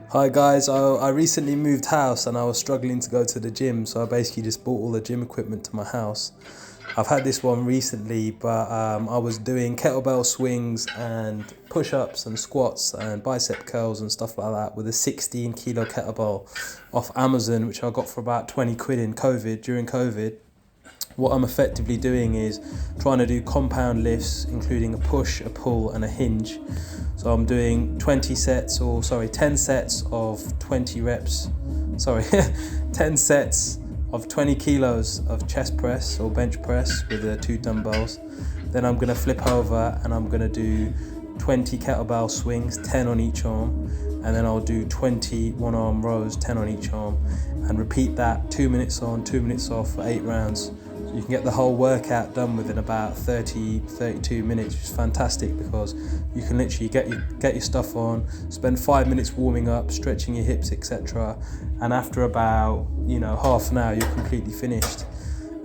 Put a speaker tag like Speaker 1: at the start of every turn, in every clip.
Speaker 1: Hi guys, I recently moved house and I was struggling to go to the gym, so I basically just bought all the gym equipment to my house. I've had this one recently, but I was doing kettlebell swings and push-ups and squats and bicep curls and stuff like that with a 16 kilo kettlebell off Amazon, which I got for about 20 quid during COVID. What I'm effectively doing is trying to do compound lifts, including a push, a pull and a hinge. So I'm doing 10 sets of 20 reps, 10 sets of 20 kilos of chest press or bench press with the 2 dumbbells. Then I'm gonna flip over and I'm gonna do 20 kettlebell swings, 10 on each arm. And then I'll do 20 one-arm rows, 10 on each arm, and repeat that 2 minutes on, 2 minutes off for 8 rounds. So you can get the whole workout done within about 32 minutes, which is fantastic because you can literally get your stuff on, spend 5 minutes warming up, stretching your hips, etc. And after about half an hour, you're completely finished.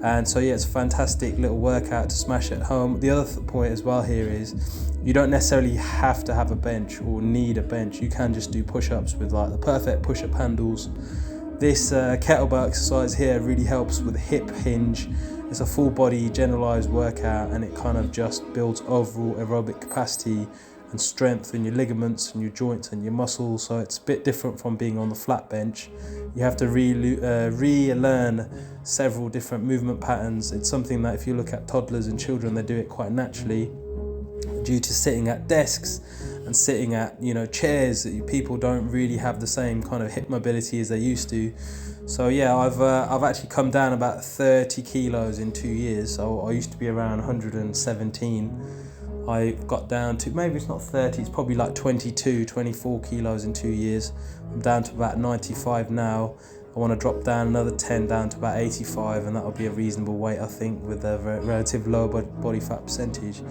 Speaker 1: And so it's a fantastic little workout to smash at home. The other point as well here is you don't necessarily have to have a bench or need a bench. You can just do push-ups with like the perfect push-up handles. This kettlebell exercise here really helps with hip hinge. It's a full body generalized workout and it kind of just builds overall aerobic capacity and strength in your ligaments and your joints and your muscles. So it's a bit different from being on the flat bench. You have to relearn several different movement patterns. It's something that if you look at toddlers and children, they do it quite naturally due to sitting at desks and sitting at chairs. People don't really have the same kind of hip mobility as they used to. So I've actually come down about 30 kilos in 2 years. So I used to be around 117. I got down to, maybe it's not 30, it's probably like 22, 24 kilos in 2 years. I'm down to about 95 now. I want to drop down another 10 down to about 85, and that'll be a reasonable weight, I think, with a relative low body fat percentage.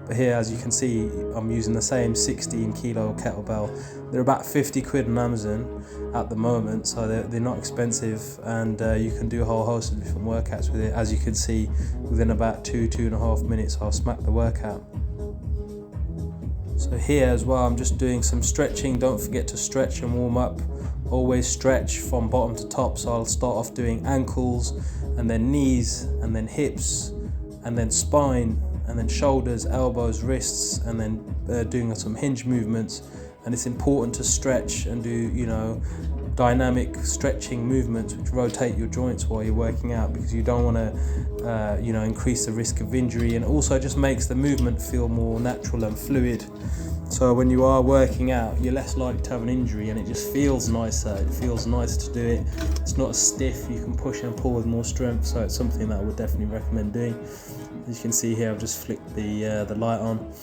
Speaker 1: But here, as you can see, I'm using the same 16 kilo kettlebell. They're about 50 quid on Amazon at the moment, so they're not expensive, and you can do a whole host of different workouts with it. As you can see, within about 2.5 minutes, I'll smack the workout. So here as well, I'm just doing some stretching. Don't forget to stretch and warm up. Always stretch from bottom to top. So I'll start off doing ankles and then knees and then hips and then spine and then shoulders, elbows, wrists, and then doing some hinge movements. And it's important to stretch and do dynamic stretching movements which rotate your joints while you're working out, because you don't want to increase the risk of injury, and also just makes the movement feel more natural and fluid. So when you are working out, you're less likely to have an injury, and it just feels nicer. It feels nice to do it. It's not as stiff. You can push and pull with more strength. So it's something that I would definitely recommend doing. As you can see here, I've just flicked the light on.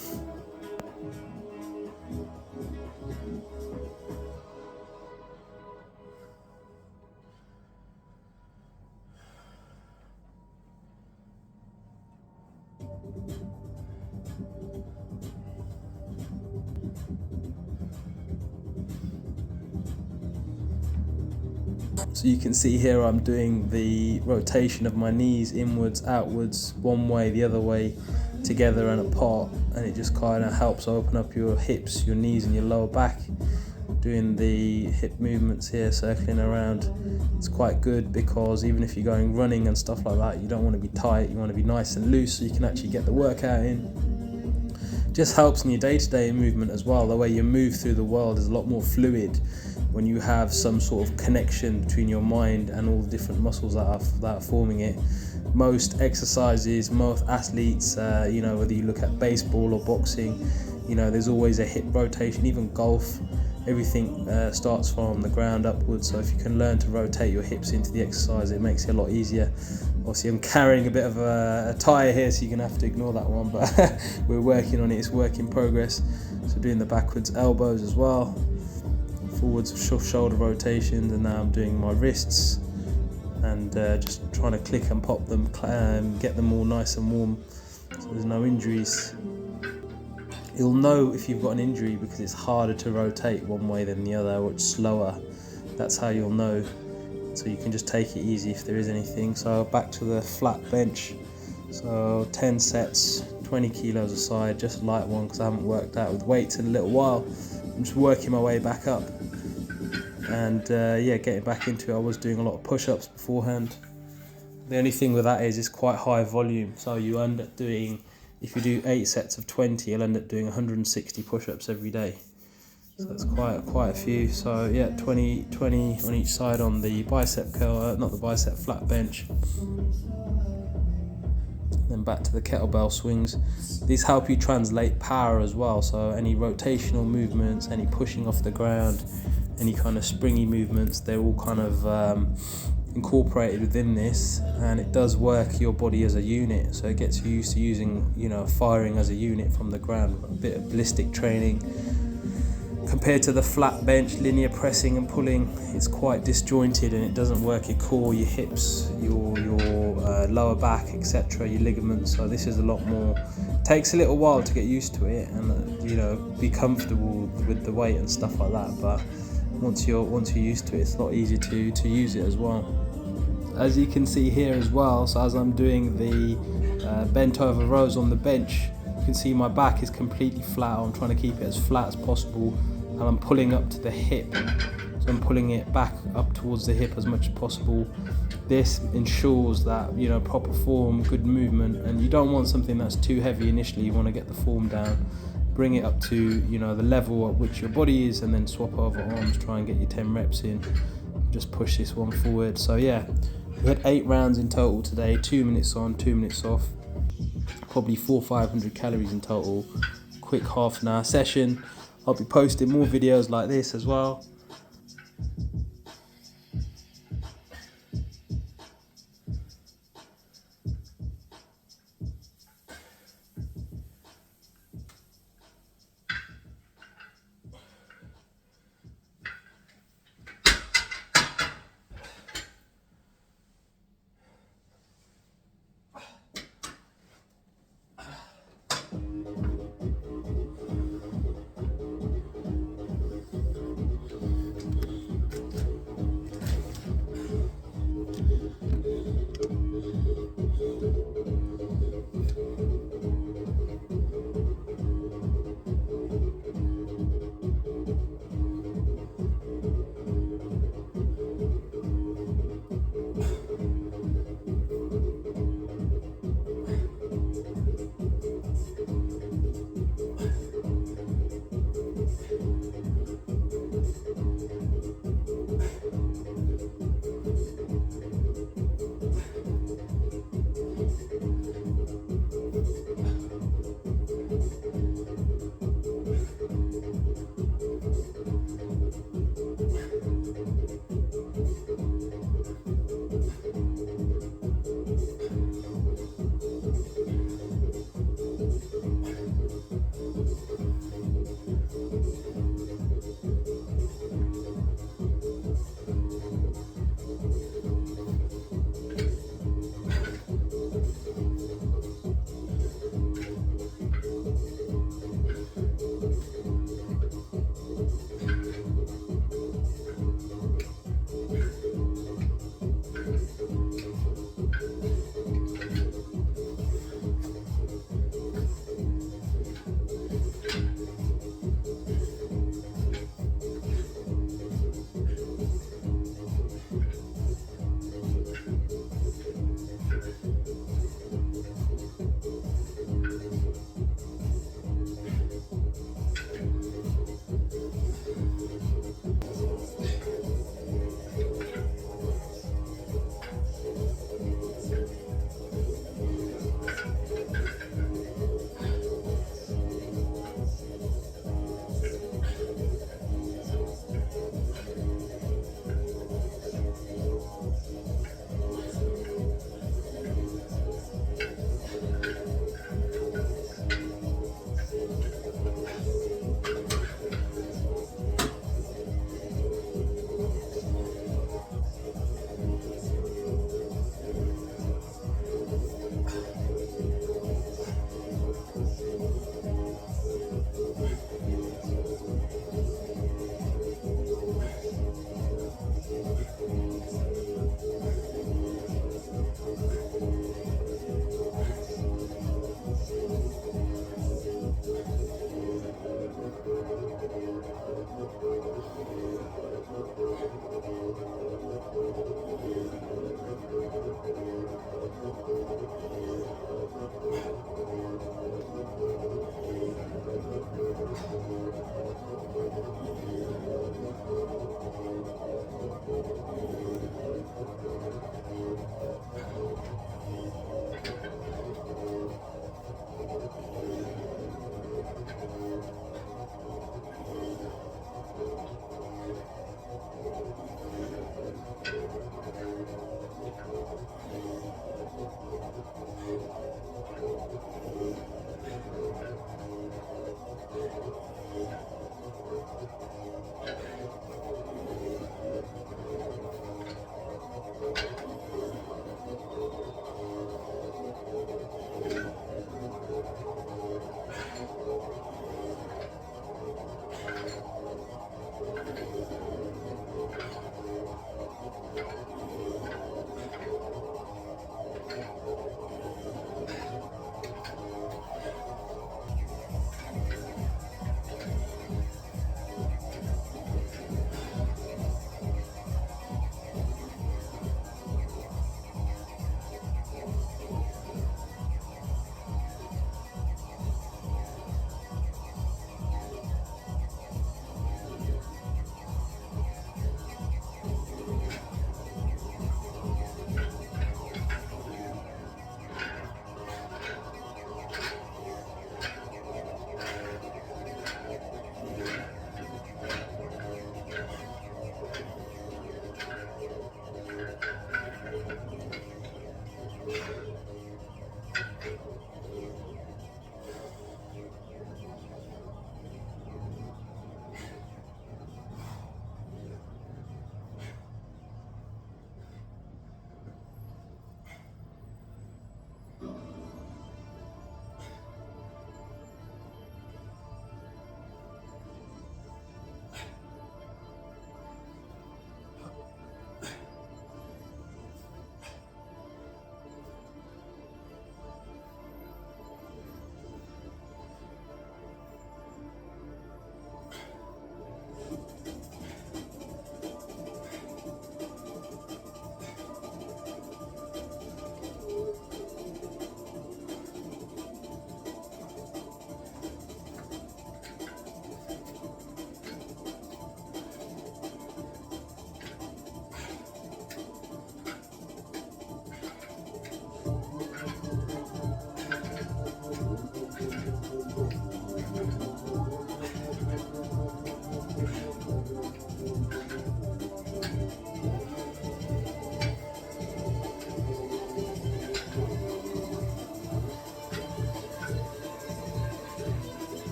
Speaker 1: So you can see here I'm doing the rotation of my knees inwards, outwards, one way, the other way, together and apart, and it just kind of helps open up your hips, your knees and your lower back. Doing the hip movements here, circling around, it's quite good because even if you're going running and stuff like that, you don't want to be tight, you want to be nice and loose so you can actually get the workout in. Just helps in your day-to-day movement as well. The way you move through the world is a lot more fluid when you have some sort of connection between your mind and all the different muscles that are forming it. Most exercises, most athletes, whether you look at baseball or boxing, there's always a hip rotation. Even golf, everything starts from the ground upwards. So if you can learn to rotate your hips into the exercise, it makes it a lot easier. Obviously I'm carrying a bit of a tire here, so you're gonna have to ignore that one, but we're working on it. It's work in progress. So doing the backwards elbows as well, forwards shoulder rotations, and now I'm doing my wrists and just trying to click and pop them, get them all nice and warm so there's no injuries. You'll know if you've got an injury because it's harder to rotate one way than the other, or it's slower. That's how you'll know. So you can just take it easy if there is anything. So back to the flat bench. So 10 sets, 20 kilos a side, just a light one because I haven't worked out with weights in a little while. I'm just working my way back up. and yeah, getting back into it. I was doing a lot of push-ups beforehand. The only thing with that is it's quite high volume, so you end up doing, if you do 8 sets of 20, you'll end up doing 160 push-ups every day. So that's quite a few. So yeah, 20 on each side on the bicep curl, not the bicep, flat bench. Then back to the kettlebell swings. These help you translate power as well, so any rotational movements, any pushing off the ground, any kind of springy movements, they're all kind of incorporated within this, and it does work your body as a unit, so it gets you used to using, you know, firing as a unit from the ground. A bit of ballistic training compared to the flat bench linear pressing and pulling. It's quite disjointed and it doesn't work your core, your hips, your lower back, etc., your ligaments. So this is a lot more, takes a little while to get used to it and you know, be comfortable with the weight and stuff like that, but once you're used to it, it's a lot easier to use it as well. As you can see here as well, so as I'm doing the bent over rows on the bench, you can see my back is completely flat. I'm trying to keep it as flat as possible, and I'm pulling up to the hip, so I'm pulling it back up towards the hip as much as possible. This ensures that, you know, proper form, good movement, and you don't want something that's too heavy initially. You want to get the form down, bring it up to, you know, the level at which your body is, and then swap over arms, try and get your 10 reps in, just push this one forward. So yeah, we had 8 rounds in total today, 2 minutes on, 2 minutes off, probably 400-500 calories in total, quick half-an-hour session. I'll be posting more videos like this as well.